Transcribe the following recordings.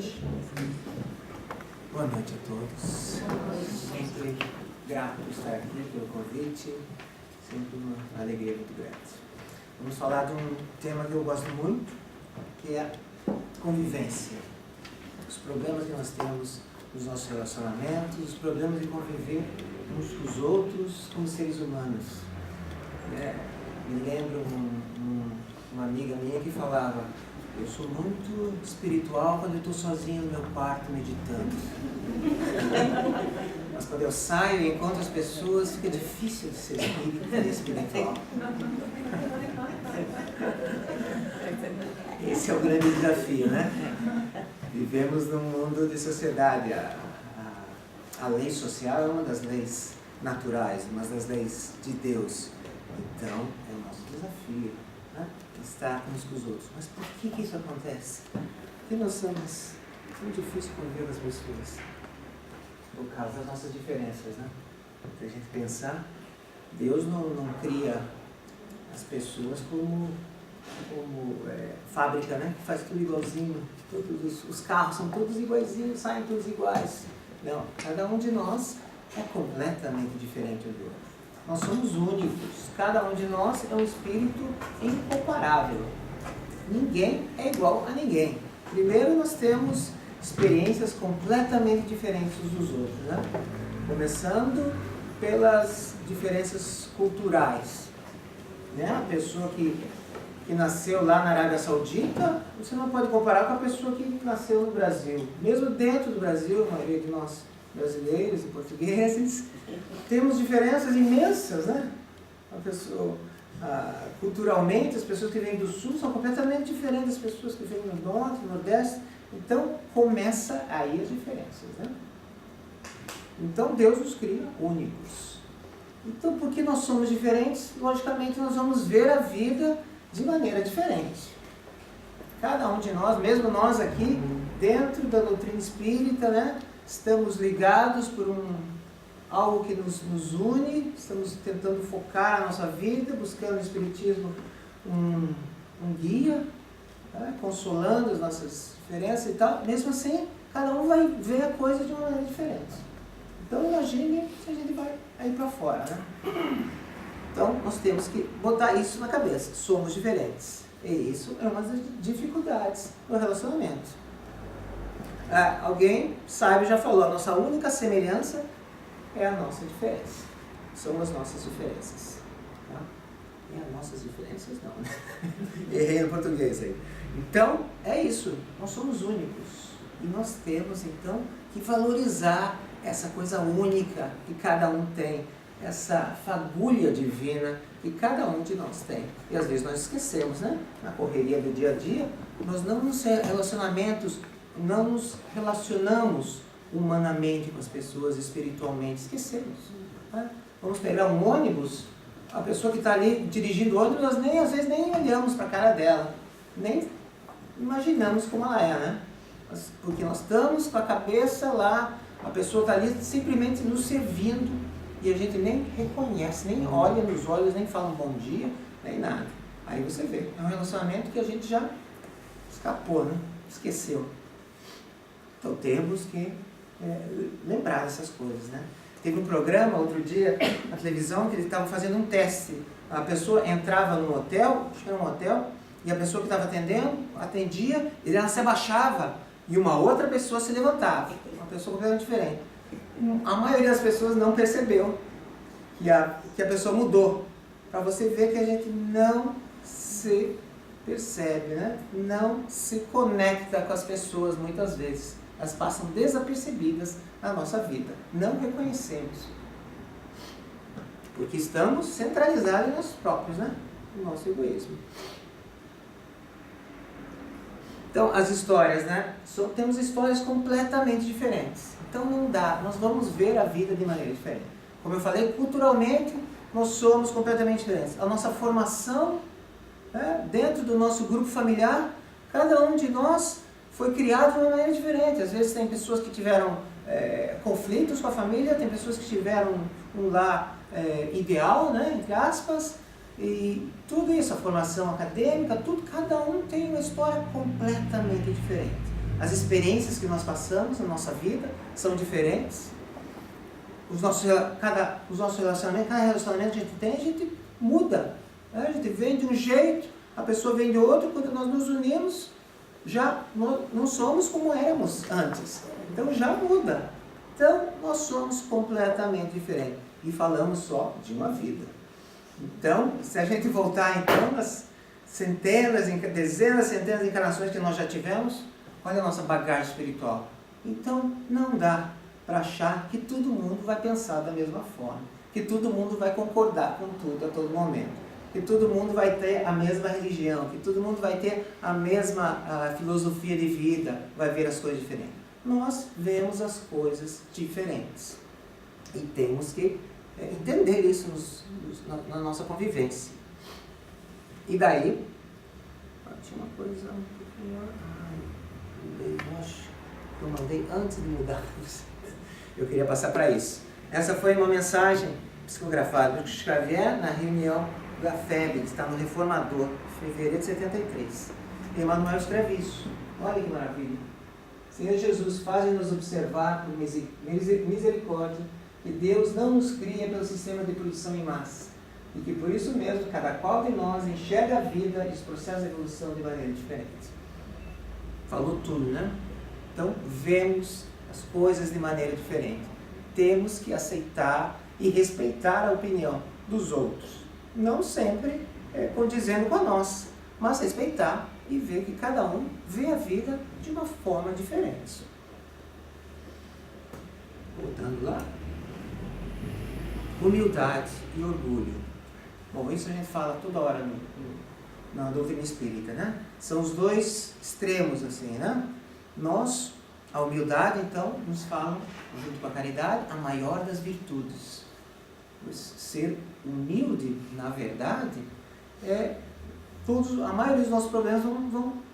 noite. Boa noite a todos. Sempre grato por estar aqui, pelo convite. Sempre uma alegria muito grande. Vamos falar de um tema que eu gosto muito, que é a convivência. Os problemas que nós temos nos nossos relacionamentos, os problemas de conviver uns com os outros como seres humanos. Me lembro uma amiga minha que falava: eu sou muito espiritual quando eu estou sozinho no meu quarto meditando. Mas quando eu saio e encontro as pessoas, fica difícil de ser espiritual. Esse é o grande desafio, né? Vivemos num mundo de sociedade. A lei social é uma das leis naturais, uma das leis de Deus. Então, é o nosso desafio, né? Estar uns com os outros. Mas por que isso acontece? Porque nós somos muito difícil conviver com as pessoas por causa das nossas diferenças, né? Se a gente pensar, Deus não cria as pessoas como fábrica, né? Que faz tudo igualzinho. Todos os carros são todos iguaizinhos, saem todos iguais. Não, cada um de nós é completamente diferente um do outro. Nós somos únicos. Cada um de nós é um espírito incomparável. Ninguém é igual a ninguém. Primeiro, nós temos experiências completamente diferentes uns dos outros, né? Começando pelas diferenças culturais, né? A pessoa que nasceu lá na Arábia Saudita, você não pode comparar com a pessoa que nasceu no Brasil. Mesmo dentro do Brasil, a maioria de nós brasileiros e portugueses, temos diferenças imensas, né? Culturalmente, as pessoas que vêm do Sul são completamente diferentes das pessoas que vêm do Norte, do Nordeste. Então, começa aí as diferenças, né? Então, Deus nos cria únicos. Então, porque nós somos diferentes, logicamente nós vamos ver a vida de maneira diferente. Cada um de nós, mesmo nós aqui, dentro da doutrina espírita, né? Estamos ligados por algo que nos une, estamos tentando focar a nossa vida, buscando no Espiritismo um guia, né? Consolando as nossas diferenças e tal. Mesmo assim, cada um vai ver a coisa de uma maneira diferente. Então, imagine se a gente vai aí para fora, né? Então, nós temos que botar isso na cabeça. Somos diferentes. E isso é uma das dificuldades do relacionamento. Alguém sábio já falou, a nossa única semelhança é a nossa diferença. São as nossas diferenças. Tá? E as nossas diferenças não, né? Errei no português aí. Então, é isso. Nós somos únicos. E nós temos, então, que valorizar essa coisa única que cada um tem. Essa fagulha divina que cada um de nós tem. E às vezes nós esquecemos, né? Na correria do dia a dia, nós não nos não nos relacionamos humanamente com as pessoas, espiritualmente, esquecemos. Né? Vamos pegar um ônibus, a pessoa que está ali dirigindo o ônibus, nós às vezes nem olhamos para a cara dela, nem imaginamos como ela é, né? Porque nós estamos com a cabeça lá, a pessoa está ali simplesmente nos servindo, e a gente nem reconhece, nem olha nos olhos, nem fala um bom dia, nem nada. Aí você vê, é um relacionamento que a gente já escapou, né? Esqueceu. Então temos que lembrar dessas coisas, né? Teve um programa outro dia na televisão que eles estavam fazendo um teste. A pessoa entrava num hotel, acho que era um hotel, e a pessoa que estava atendia, ela se abaixava e uma outra pessoa se levantava. Uma pessoa completamente diferente. A maioria das pessoas não percebeu que a pessoa mudou. Para você ver que a gente não se percebe, né? Não se conecta com as pessoas muitas vezes. Elas passam desapercebidas na nossa vida. Não reconhecemos. Porque estamos centralizados em nós próprios, né? No nosso egoísmo. Então, as histórias, né? Temos histórias completamente diferentes. Então, não dá. Nós vamos ver a vida de maneira diferente. Como eu falei, culturalmente, nós somos completamente diferentes. A nossa formação, né? Dentro do nosso grupo familiar, cada um de nós foi criado de uma maneira diferente. Às vezes tem pessoas que tiveram conflitos com a família, tem pessoas que tiveram um lar ideal, né? Entre aspas, e tudo isso, a formação acadêmica, tudo, cada um tem uma história completamente diferente. As experiências que nós passamos na nossa vida são diferentes. Os nossos relacionamentos, cada relacionamento que a gente muda. Né? A gente vem de um jeito, a pessoa vem de outro. Quando nós nos unimos, já não somos como éramos antes. Então já muda. Então nós somos completamente diferentes. E falamos só de uma vida. Então, se a gente voltar então nas dezenas, centenas de encarnações que nós já tivemos, olha a nossa bagagem espiritual. Então não dá para achar que todo mundo vai pensar da mesma forma, que todo mundo vai concordar com tudo a todo momento, que todo mundo vai ter a mesma religião, que todo mundo vai ter a mesma filosofia de vida, vai ver as coisas diferentes. Nós vemos as coisas diferentes e temos que entender isso na nossa convivência. E daí, tinha uma coisa um pouquinho... eu acho que eu mandei antes de mudar. Eu queria passar para isso. Essa foi uma mensagem psicografada por Chico Xavier na reunião da FEB, que está no Reformador, fevereiro de 73. Emmanuel escreve isso. Olha que maravilha. Senhor Jesus, faz-nos observar por misericórdia que Deus não nos cria pelo sistema de produção em massa e que por isso mesmo cada qual de nós enxerga a vida e os processos de evolução de maneira diferente. Falou tudo, né? Então, vemos as coisas de maneira diferente. Temos que aceitar e respeitar a opinião dos outros. Não sempre condizendo com a nossa, mas respeitar e ver que cada um vê a vida de uma forma diferente. Voltando lá. Humildade e orgulho. Bom, isso a gente fala toda hora na doutrina espírita, né? São os dois extremos, assim, né? A humildade, então, nos fala, junto com a caridade, a maior das virtudes. Pois ser humilde, na verdade, a maioria dos nossos problemas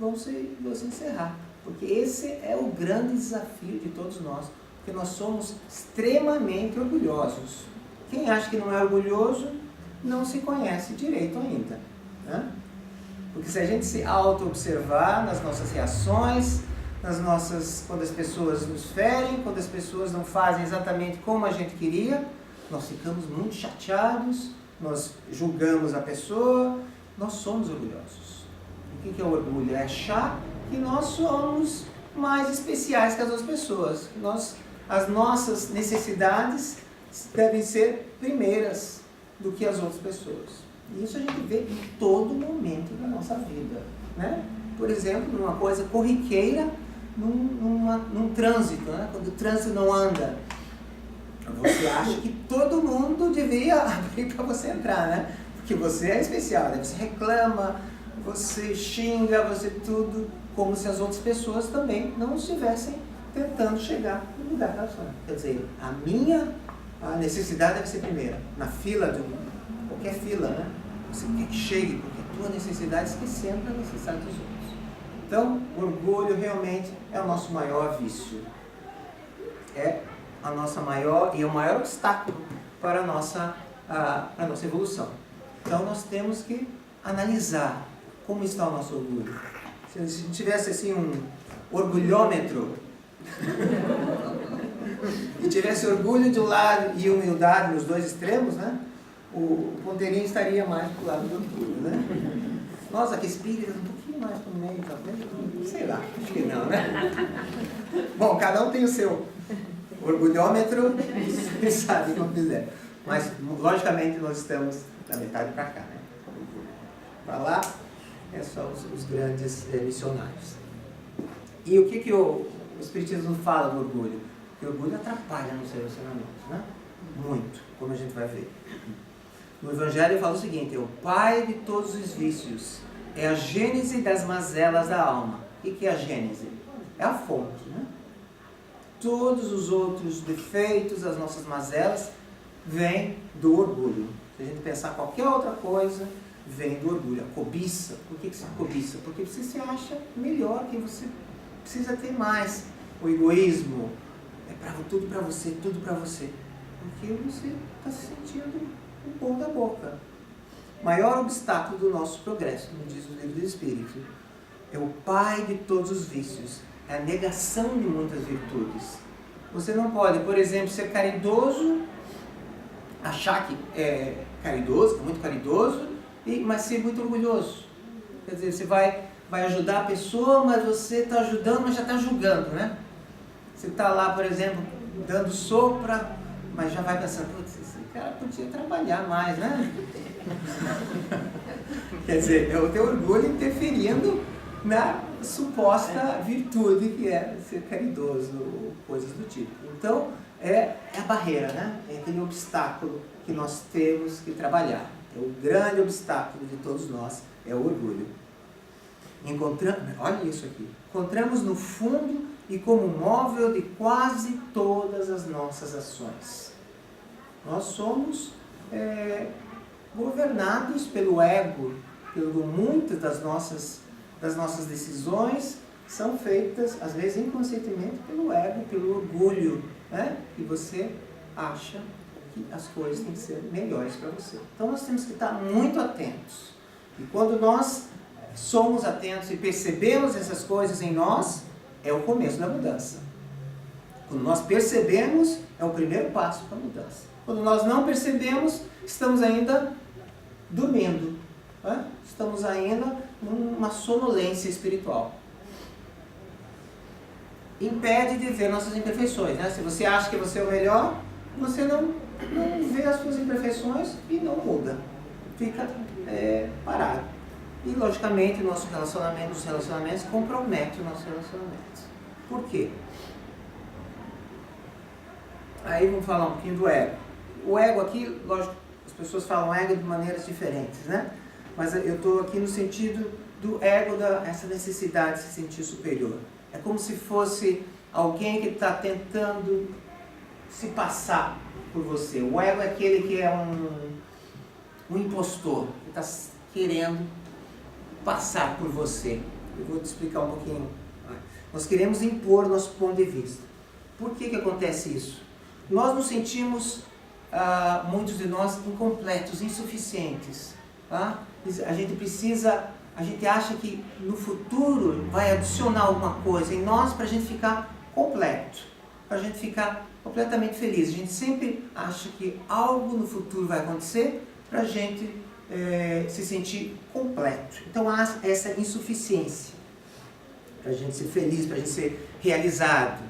vão se encerrar. Porque esse é o grande desafio de todos nós. Porque nós somos extremamente orgulhosos. Quem acha que não é orgulhoso, não se conhece direito ainda. Né? Porque se a gente se auto-observar nas nossas reações, quando as pessoas nos ferem, quando as pessoas não fazem exatamente como a gente queria, nós ficamos muito chateados, nós julgamos a pessoa, nós somos orgulhosos. O que é o orgulho? É achar que nós somos mais especiais que as outras pessoas. As nossas necessidades devem ser primeiras do que as outras pessoas. E isso a gente vê em todo momento da nossa vida. Né? Por exemplo, numa coisa corriqueira, num trânsito, né? Quando o trânsito não anda, você acha que todo mundo devia abrir para você entrar, né? Porque você é especial, né? Você reclama, você xinga, você tudo, como se as outras pessoas também não estivessem tentando chegar no lugar que elas estão. Quer dizer, a necessidade deve ser primeira, na fila qualquer fila, né? Você quer que chegue, porque a tua necessidade esquecendo a necessidade dos outros. Então, o orgulho realmente é o nosso maior vício. É a nossa maior e o maior obstáculo para a nossa evolução. Então, nós temos que analisar como está o nosso orgulho. Se a gente tivesse assim um orgulhômetro e tivesse orgulho de um lado e humildade nos dois extremos, né? O ponteirinho estaria mais para o lado do orgulho, né? Nossa, que espírito, um pouquinho mais para o meio, talvez, sei lá, acho que não, né? Bom, cada um tem o seu orgulhômetro e sabe como quiser. Mas, logicamente, nós estamos da metade para cá, né? Para lá, é só os grandes missionários. E o que o Espiritismo fala do orgulho? Que o orgulho atrapalha nos relacionamentos, né? Muito, como a gente vai ver. No Evangelho fala o seguinte: é o pai de todos os vícios, é a gênese das mazelas da alma. O que é a gênese? É a fonte, né? Todos os outros defeitos, as nossas mazelas, vêm do orgulho. Se a gente pensar qualquer outra coisa, vem do orgulho. A cobiça. Por que você cobiça? Porque você se acha melhor, que você precisa ter mais. O egoísmo é tudo para você, tudo para você. Porque você está se sentindo o bom da boca. Maior obstáculo do nosso progresso, como diz o livro do Espírito, é o pai de todos os vícios, é a negação de muitas virtudes. Você não pode, por exemplo, ser caridoso, achar que é caridoso, que é muito caridoso, mas ser muito orgulhoso. Quer dizer, você vai ajudar a pessoa, mas você está ajudando, mas já está julgando, né? Você está lá, por exemplo, dando sopra, mas já vai pensando, putz, esse cara podia trabalhar mais, né? Quer dizer, é o teu orgulho interferindo na suposta virtude que é ser caridoso, ou coisas do tipo. Então, é a barreira, né? É aquele obstáculo que nós temos que trabalhar. É o grande obstáculo de todos nós, é o orgulho. Olha isso aqui. Encontramos no fundo e como móvel de quase todas as nossas ações. Nós somos governados pelo ego, muitas das nossas decisões são feitas, às vezes inconscientemente, pelo ego, pelo orgulho, né? Que você acha que as coisas têm que ser melhores para você. Então nós temos que estar muito atentos. E quando nós somos atentos e percebemos essas coisas em nós, é o começo da mudança. Quando nós percebemos, é o primeiro passo para a mudança. Quando nós não percebemos, estamos ainda dormindo, né? Estamos ainda numa sonolência espiritual. Impede de ver nossas imperfeições, né? Se você acha que você é o melhor, você não vê as suas imperfeições e não muda. Fica parado. E, logicamente, os relacionamentos comprometem os nossos relacionamentos. Por quê? Aí vamos falar um pouquinho do ego. O ego aqui, lógico, as pessoas falam ego de maneiras diferentes, né? Mas eu estou aqui no sentido do ego, essa necessidade de se sentir superior. É como se fosse alguém que está tentando se passar por você. O ego é aquele que é um impostor, que está querendo passar por você. Eu vou te explicar um pouquinho. Nós queremos impor nosso ponto de vista. Por que acontece isso? Nós nos sentimos, muitos de nós, incompletos, insuficientes. Tá? A gente acha que no futuro vai adicionar alguma coisa em nós para a gente ficar completo, para a gente ficar completamente feliz. A gente sempre acha que algo no futuro vai acontecer para a gente se sentir completo. Então há essa insuficiência para a gente ser feliz, para a gente ser realizado.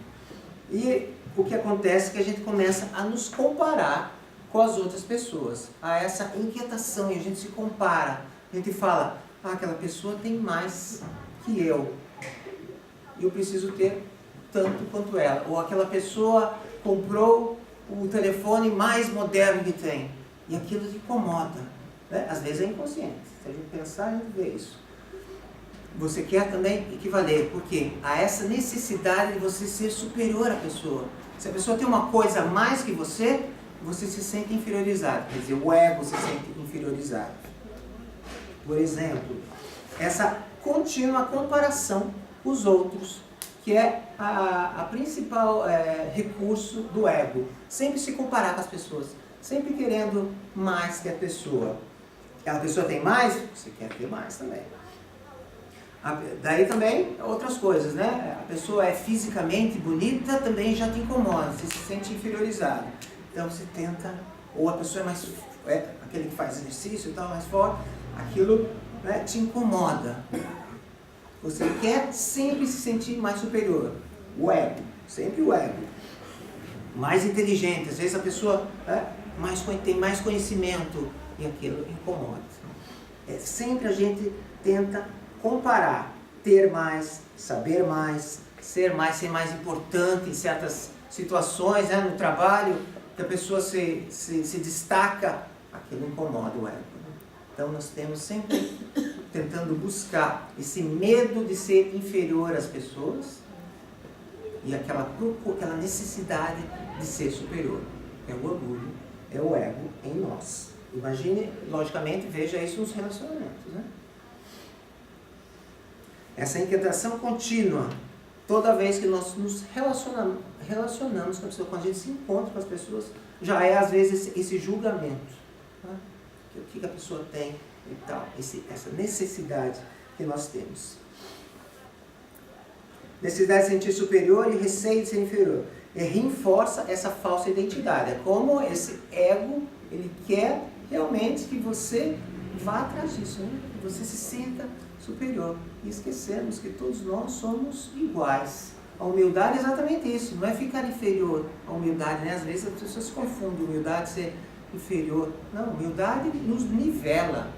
E o que acontece é que a gente começa a nos comparar com as outras pessoas. Há essa inquietação e a gente se compara. A gente fala, aquela pessoa tem mais que eu preciso ter tanto quanto ela. Ou aquela pessoa comprou o telefone mais moderno que tem. E aquilo te incomoda. Né? Às vezes é inconsciente. Se a gente pensar, a gente vê isso. Você quer também equivaler. Por quê? Há essa necessidade de você ser superior à pessoa. Se a pessoa tem uma coisa a mais que você se sente inferiorizado. Quer dizer, o ego se sente inferiorizado. Por exemplo, essa contínua comparação com os outros, que é a principal recurso do ego. Sempre se comparar com as pessoas. Sempre querendo mais que a pessoa. Aquela pessoa tem mais, você quer ter mais também. Daí também outras coisas, né? A pessoa é fisicamente bonita, também já te incomoda, você se sente inferiorizado. Então você tenta, ou a pessoa é mais, aquele que faz exercício e tal, mais forte, aquilo, né, te incomoda. Você quer sempre se sentir mais superior. O ego, sempre o ego. Mais inteligente, às vezes a pessoa tem mais conhecimento e aquilo incomoda. Sempre a gente tenta comparar, ter mais, saber mais, ser mais importante em certas situações, né, no trabalho, que a pessoa se destaca, aquilo incomoda o ego. Então nós temos sempre tentando buscar esse medo de ser inferior às pessoas e aquela necessidade de ser superior. É o orgulho, é o ego em nós. Imagine, logicamente, veja isso nos relacionamentos, né? Essa inquietação contínua, toda vez que nós nos relacionamos com a pessoa, quando a gente se encontra com as pessoas, já é às vezes esse julgamento. Tá? O que a pessoa tem e tal, essa necessidade que nós temos. necessidade de sentir superior e receio de ser inferior. E reforça essa falsa identidade. É como esse ego, ele quer realmente que você vá atrás disso, né? Que você se sinta superior. E esquecemos que todos nós somos iguais. A humildade é exatamente isso, não é ficar inferior. A humildade, né? Às vezes as pessoas se confundem humildade ser inferior. Não, humildade nos nivela.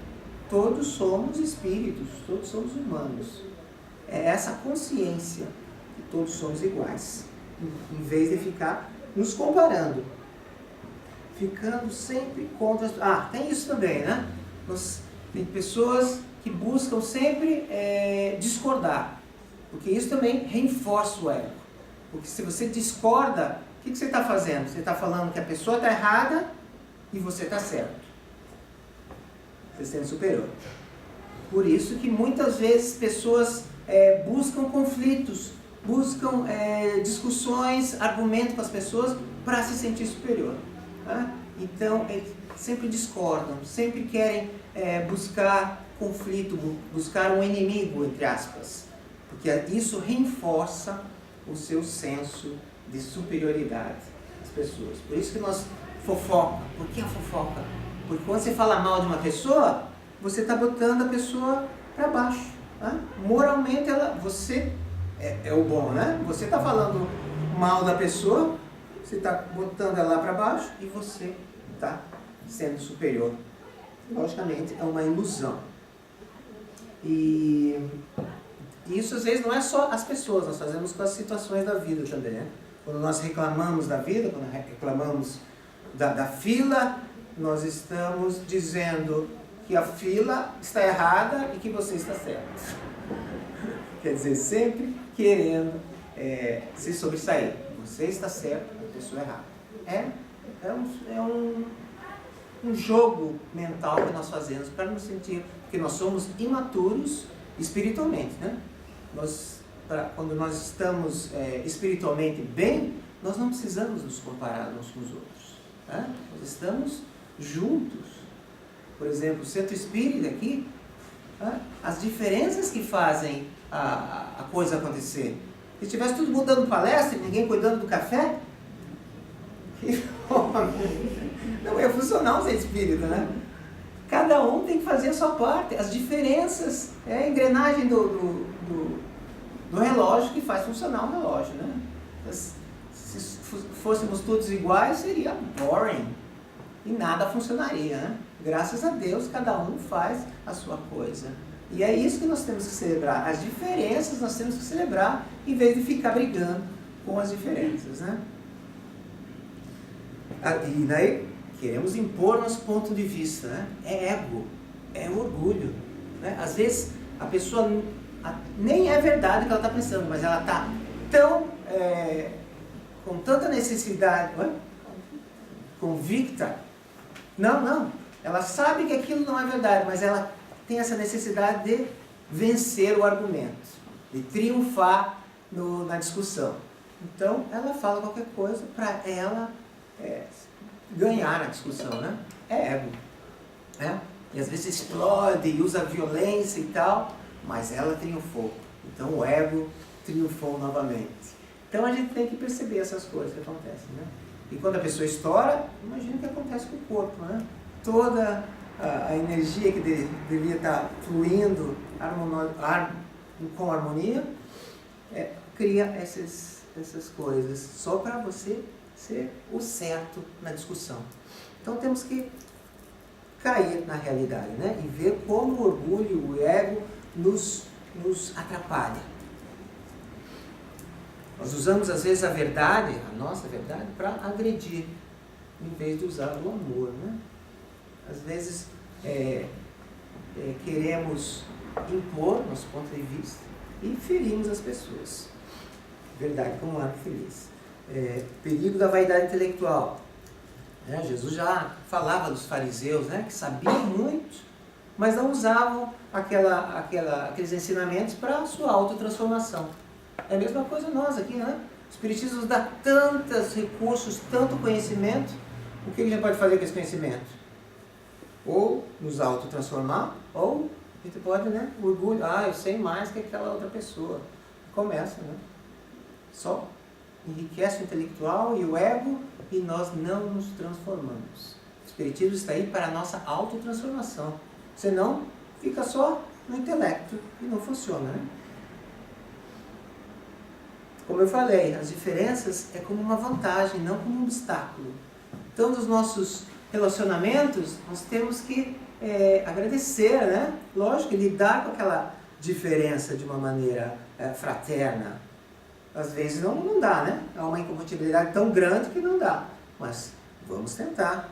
Todos somos espíritos, todos somos humanos. É essa consciência que todos somos iguais. Em vez de ficar nos comparando. Ficando sempre contra as... tem isso também, né? Tem pessoas que buscam sempre discordar. Porque isso também reforça o ego. Porque se você discorda, o que você está fazendo? Você está falando que a pessoa está errada e você está certo. Você sendo superior. Por isso que muitas vezes pessoas buscam conflitos, buscam discussões, argumentos com as pessoas para se sentir superior. Tá? Então, sempre discordam, sempre querem buscar conflito, buscar um inimigo, entre aspas. Porque isso reforça o seu senso de superioridade das pessoas. Por isso que nós fofoca. Por que a fofoca? Porque quando você fala mal de uma pessoa, você está botando a pessoa para baixo. Né? Moralmente, você é o bom, né? Você está falando mal da pessoa, você está botando ela para baixo e você está sendo superior. Logicamente, é uma ilusão. E isso às vezes não é só as pessoas, nós fazemos com as situações da vida também. Né? Quando nós reclamamos da vida, quando reclamamos da fila, nós estamos dizendo que a fila está errada e que você está certo. Quer dizer, sempre querendo se sobressair. Você está certo, a pessoa errada. É um jogo mental que nós fazemos para nos sentir que nós somos imaturos espiritualmente, né? Quando nós estamos espiritualmente bem, nós não precisamos nos comparar uns com os outros. Né? Nós estamos juntos. Por exemplo, o centro espírita aqui, as diferenças que fazem a coisa acontecer. Se tivesse todo mundo dando palestra e ninguém cuidando do café, não ia funcionar o centro espírita, né? Cada um tem que fazer a sua parte. As diferenças é a engrenagem do relógio que faz funcionar o relógio, né? Se fôssemos todos iguais, seria boring e nada funcionaria, né? Graças a Deus, cada um faz a sua coisa. E é isso que nós temos que celebrar. As diferenças nós temos que celebrar, em vez de ficar brigando com as diferenças, né? E daí, queremos impor nosso ponto de vista, né? É ego, é orgulho. Né? Às vezes, a pessoa nem é verdade o que ela está pensando, mas ela está tão, com tanta necessidade, convicta. Não. Ela sabe que aquilo não é verdade, mas ela tem essa necessidade de vencer o argumento, de triunfar na discussão. Então, ela fala qualquer coisa para ela ganhar a discussão, né? É ego. E às vezes explode e usa violência e tal, mas ela triunfou. Então, o ego triunfou novamente. Então, a gente tem que perceber essas coisas que acontecem, né? E quando a pessoa estoura, imagina o que acontece com o corpo, né? Toda a energia que devia estar fluindo com harmonia, cria essas coisas, só para você ser o certo na discussão. Então temos que cair na realidade, né? E ver como o orgulho, o ego nos atrapalha. Nós usamos às vezes a verdade, a nossa verdade, para agredir, em vez de usar o amor, né? Às vezes queremos impor nosso ponto de vista e ferimos as pessoas. Verdade como um arco feliz. Perigo da vaidade intelectual. Jesus já falava dos fariseus, né, que sabiam muito, mas não usavam aqueles ensinamentos para a sua autotransformação. É a mesma coisa nós aqui, né? O Espiritismo nos dá tantos recursos, tanto conhecimento. O que a gente pode fazer com esse conhecimento? Ou nos autotransformar, ou a gente pode, né, orgulho, eu sei mais que aquela outra pessoa. Começa, né? Só enriquece o intelectual e o ego e nós não nos transformamos. O Espiritismo está aí para a nossa autotransformação. Senão, fica só no intelecto e não funciona, né? Como eu falei, as diferenças é como uma vantagem, não como um obstáculo. Então, nos nossos relacionamentos, nós temos que agradecer, né? Lógico, lidar com aquela diferença de uma maneira fraterna. Às vezes não dá, né? Há uma incompatibilidade tão grande que não dá. Mas vamos tentar.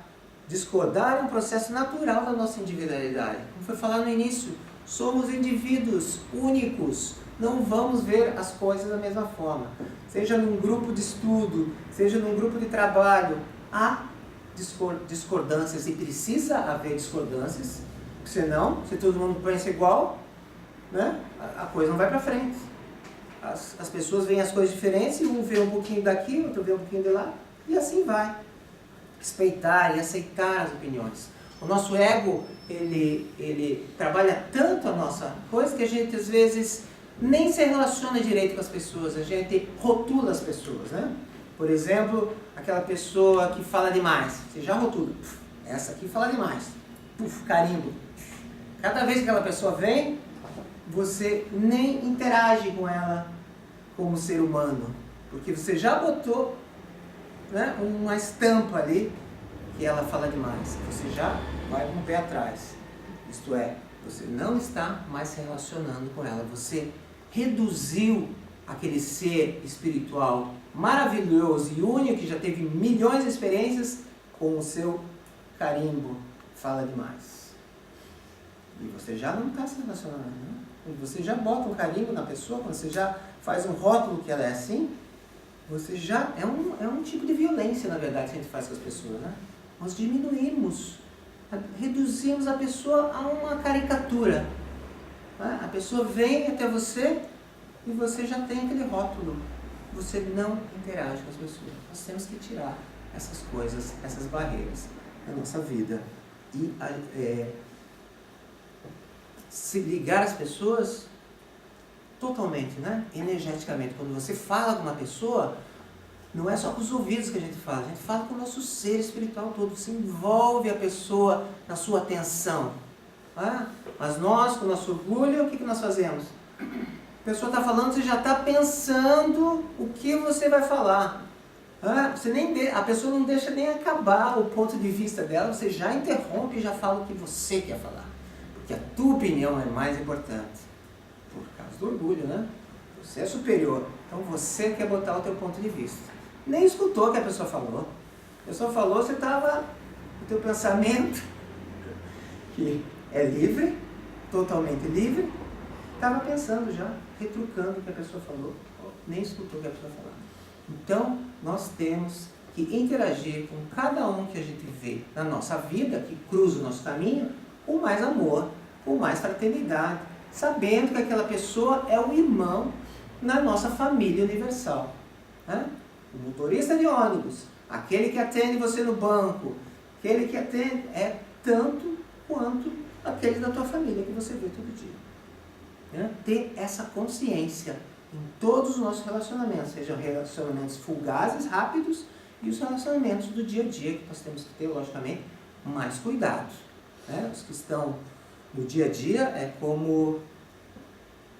Discordar é um processo natural da nossa individualidade. Como foi falado no início, somos indivíduos únicos. Não vamos ver as coisas da mesma forma. Seja num grupo de estudo, seja num grupo de trabalho, há discordâncias e precisa haver discordâncias. Senão, se todo mundo pensa igual, né, a coisa não vai para frente. As pessoas veem as coisas diferentes, um vê um pouquinho daqui, outro vê um pouquinho de lá, e assim vai. Respeitar e aceitar as opiniões. O nosso ego, ele trabalha tanto a nossa coisa que a gente às vezes nem se relaciona direito com as pessoas, a gente rotula as pessoas, né? Por exemplo, aquela pessoa que fala demais, você já rotula, essa aqui fala demais, carimbo. Cada vez que aquela pessoa vem, você nem interage com ela como ser humano, porque você já botou, né, uma estampa ali que ela fala demais, você já vai com o pé atrás. Isto é, você não está mais se relacionando com ela, você reduziu aquele ser espiritual maravilhoso e único que já teve milhões de experiências com o seu carimbo, fala demais. E você já não está se relacionando, né? Você já bota um carimbo na pessoa, quando você já faz um rótulo que ela é assim, você já é um tipo de violência, na verdade, que a gente faz com as pessoas, né? Nós diminuímos, reduzimos a pessoa a uma caricatura. Né? A pessoa vem até você e você já tem aquele rótulo. Você não interage com as pessoas. Nós temos que tirar essas coisas, essas barreiras da nossa vida. E se ligar às pessoas totalmente, né? Energeticamente. Quando você fala com uma pessoa, não é só com os ouvidos que a gente fala com o nosso ser espiritual todo. Você envolve a pessoa na sua atenção. Ah, mas nós, com o nosso orgulho, o que nós fazemos? A pessoa está falando, você já está pensando o que você vai falar. Ah, a pessoa não deixa nem acabar o ponto de vista dela, você já interrompe e já fala o que você quer falar. Porque a tua opinião é mais importante. Por causa do orgulho, né? Você é superior, então você quer botar o teu ponto de vista. Nem escutou o que a pessoa falou. A pessoa falou, você estava, o teu pensamento, que é livre, totalmente livre, estava pensando já, retrucando o que a pessoa falou, nem escutou o que a pessoa falou. Então, nós temos que interagir com cada um que a gente vê na nossa vida, que cruza o nosso caminho, com mais amor, com mais fraternidade, sabendo que aquela pessoa é um irmão na nossa família universal. Né? O motorista de ônibus, aquele que atende você no banco, aquele que atende é tanto quanto aquele da tua família que você vê todo dia. Né? Ter essa consciência em todos os nossos relacionamentos, sejam relacionamentos fugazes, rápidos, e os relacionamentos do dia a dia, que nós temos que ter, logicamente, mais cuidado. Né? Os que estão no dia a dia é como...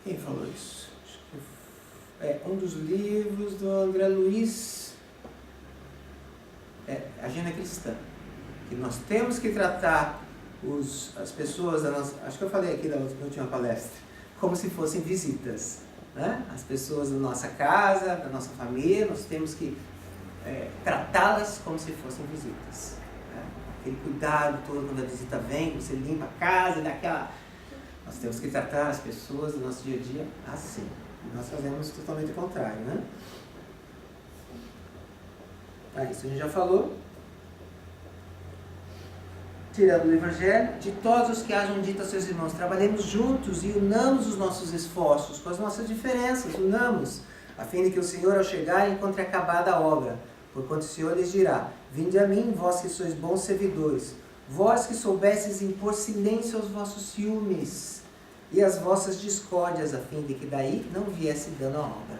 Quem falou isso? Acho que é um dos livros do André Luiz, Agenda Cristã, que nós temos que tratar as pessoas da nossa... Acho que eu falei aqui na última palestra, como se fossem visitas. Né? As pessoas da nossa casa, da nossa família, nós temos que tratá-las como se fossem visitas. Né? Aquele cuidado todo quando a visita vem, você limpa a casa, dá aquela... Nós temos que tratar as pessoas do nosso dia a dia assim. Nós fazemos totalmente o contrário, né? Isso a gente já falou. Tirando o Evangelho, de todos os que hajam dito a seus irmãos, trabalhemos juntos e unamos os nossos esforços com as nossas diferenças, unamos, a fim de que o Senhor, ao chegar, encontre acabada a obra. Porquanto o Senhor lhes dirá: vinde a mim, vós que sois bons servidores, vós que soubesses impor silêncio aos vossos ciúmes e às vossas discórdias, a fim de que daí não viesse dano à obra.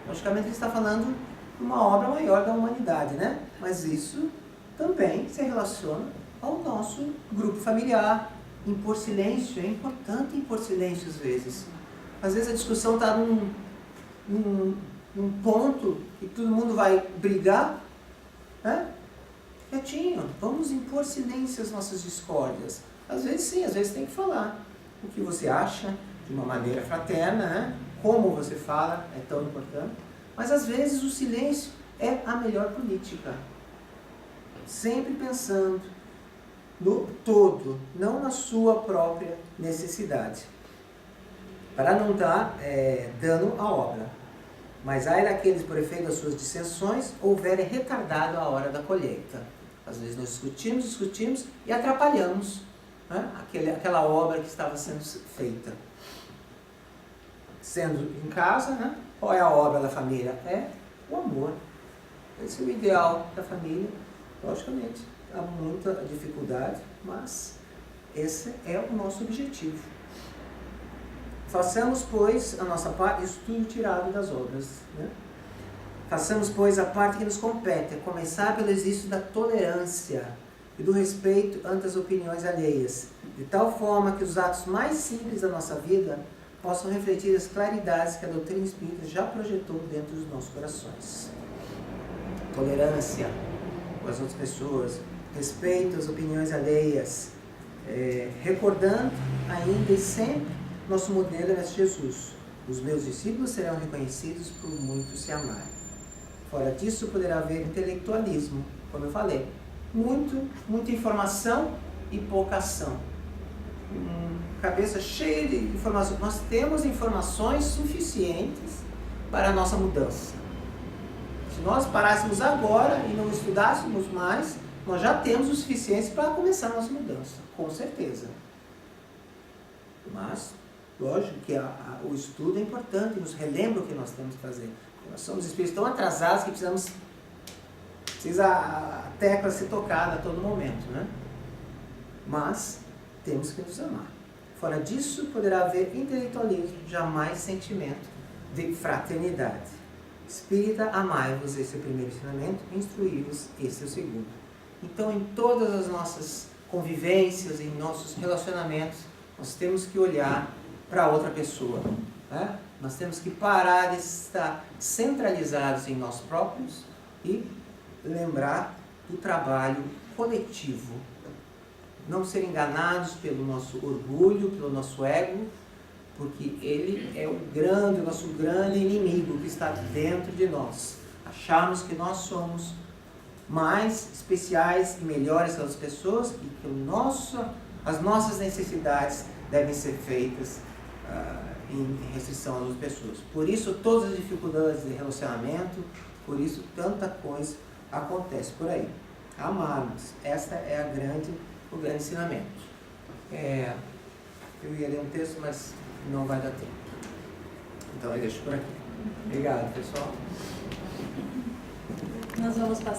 Logicamente ele está falando de uma obra maior da humanidade, né? Mas isso também se relaciona ao nosso grupo familiar. Impor silêncio, é importante impor silêncio às vezes. Às vezes a discussão está num ponto que todo mundo vai brigar, né? Quietinho, vamos impor silêncio às nossas discórdias. Às vezes sim, às vezes tem que falar o que você acha, de uma maneira fraterna, né? Como você fala é tão importante. Mas às vezes o silêncio é a melhor política. Sempre pensando no todo, não na sua própria necessidade. Para não dar dano à obra. Mas ai daqueles, por efeito das suas dissensões, houverem retardado a hora da colheita. Às vezes nós discutimos e atrapalhamos, né, aquela obra que estava sendo feita. Sendo em casa, né, qual é a obra da família? É o amor. Esse é o ideal da família. Logicamente, há muita dificuldade, mas esse é o nosso objetivo. Façamos, pois, a nossa parte, isso tudo tirado das obras, né? Façamos, pois, a parte que nos compete, a começar pelo exercício da tolerância e do respeito ante as opiniões alheias, de tal forma que os atos mais simples da nossa vida possam refletir as claridades que a doutrina espírita já projetou dentro dos nossos corações. Tolerância com as outras pessoas, respeito às opiniões alheias, recordando ainda e sempre nosso modelo é Mestre Jesus. Os meus discípulos serão reconhecidos por muitos se amarem. Fora disso poderá haver intelectualismo, como eu falei. Muita informação e pouca ação. Cabeça cheia de informações. Nós temos informações suficientes para a nossa mudança. Se nós parássemos agora e não estudássemos mais, nós já temos o suficiente para começar a nossa mudança, com certeza. Mas, lógico que o estudo é importante, nos relembra o que nós temos que fazer. Nós somos espíritos tão atrasados que precisa a tecla ser tocada a todo momento, né? Mas temos que nos amar. Fora disso, poderá haver intelectualismo, jamais sentimento de fraternidade. Espírita, amai-vos, esse é o primeiro ensinamento, instruí-vos, esse é o segundo. Então, em todas as nossas convivências, em nossos relacionamentos, nós temos que olhar para outra pessoa, né? Nós temos que parar de estar centralizados em nós próprios e lembrar do trabalho coletivo. Não ser enganados pelo nosso orgulho, pelo nosso ego, porque ele é o nosso grande inimigo que está dentro de nós. Acharmos que nós somos mais especiais e melhores que as pessoas e que as nossas necessidades devem ser feitas em restrição às outras pessoas. Por isso todas as dificuldades de relacionamento, por isso tanta coisa acontece por aí. Amarmos, esta é o grande ensinamento. Eu ia ler um texto, mas não vai dar tempo. Então eu deixo por aqui. Obrigado, pessoal. Nós vamos passar